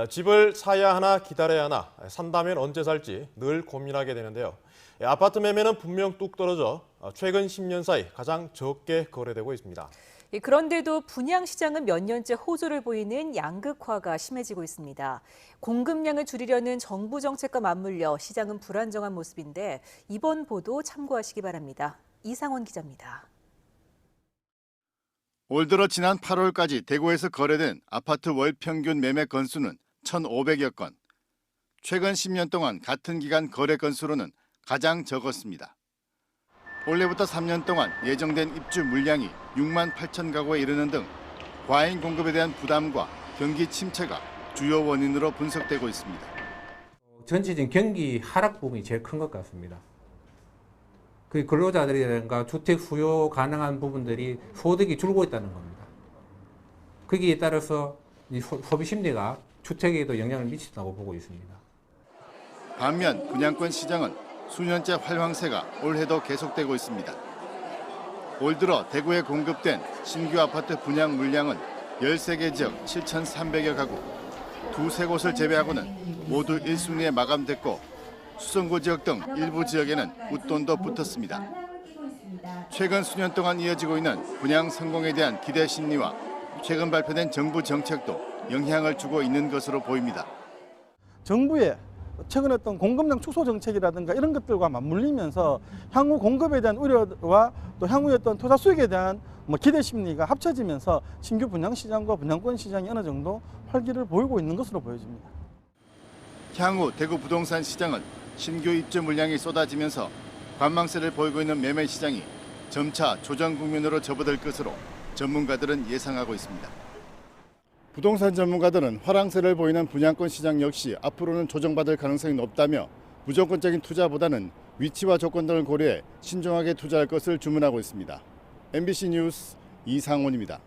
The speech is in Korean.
집을 사야 하나 기다려야 하나, 산다면 언제 살지 늘 고민하게 되는데요. 아파트 매매는 분명 뚝 떨어져 최근 10년 사이 가장 적게 거래되고 있습니다. 그런데도 분양 시장은 몇 년째 호조를 보이는 양극화가 심해지고 있습니다. 공급량을 줄이려는 정부 정책과 맞물려 시장은 불안정한 모습인데 이번 보도 참고하시기 바랍니다. 이상원 기자입니다. 올 들어 지난 8월까지 대구에서 거래된 아파트 월 평균 매매 건수는 1,500여 건. 최근 10년 동안 같은 기간 거래 건수로는 가장 적었습니다. 올해부터 3년 동안 예정된 입주 물량이 6만 8천 가구에 이르는 등 과잉 공급에 대한 부담과 경기 침체가 주요 원인으로 분석되고 있습니다. 전체적인 경기 하락 부분이 제일 큰 것 같습니다. 그 근로자들이라든가 주택 수요 가능한 부분들이 소득이 줄고 있다는 겁니다. 거기에 따라서 소비 심리가 주택에도 영향을 미친다고 보고 있습니다. 반면 분양권 시장은 수년째 활황세가 올해도 계속되고 있습니다. 올 들어 대구에 공급된 신규 아파트 분양 물량은 13개 지역 7,300여 가구, 두세 곳을 제외하고는 모두 1순위에 마감됐고 수성구 지역 등 일부 지역에는 웃돈도 붙었습니다. 최근 수년 동안 이어지고 있는 분양 성공에 대한 기대 심리와 최근 발표된 정부 정책도 영향을 주고 있는 것으로 보입니다. 정부의 최근 어떤 공급량 축소 정책이라든가 이런 것들과 맞물리면서 향후 공급에 대한 우려와 또 향후의 어떤 투자 수익에 대한 기대 심리가 합쳐지면서 신규 분양 시장과 분양권 시장이 어느 정도 활기를 보이고 있는 것으로 보여집니다. 향후 대구 부동산 시장은 신규 입주 물량이 쏟아지면서 관망세를 보이고 있는 매매 시장이 점차 조정 국면으로 접어들 것으로 전문가들은 예상하고 있습니다. 부동산 전문가들은 화랑세를 보이는 분양권 시장 역시 앞으로는 조정받을 가능성이 높다며 무조건적인 투자보다는 위치와 조건 등을 고려해 신중하게 투자할 것을 주문하고 있습니다. MBC 뉴스 이상원입니다.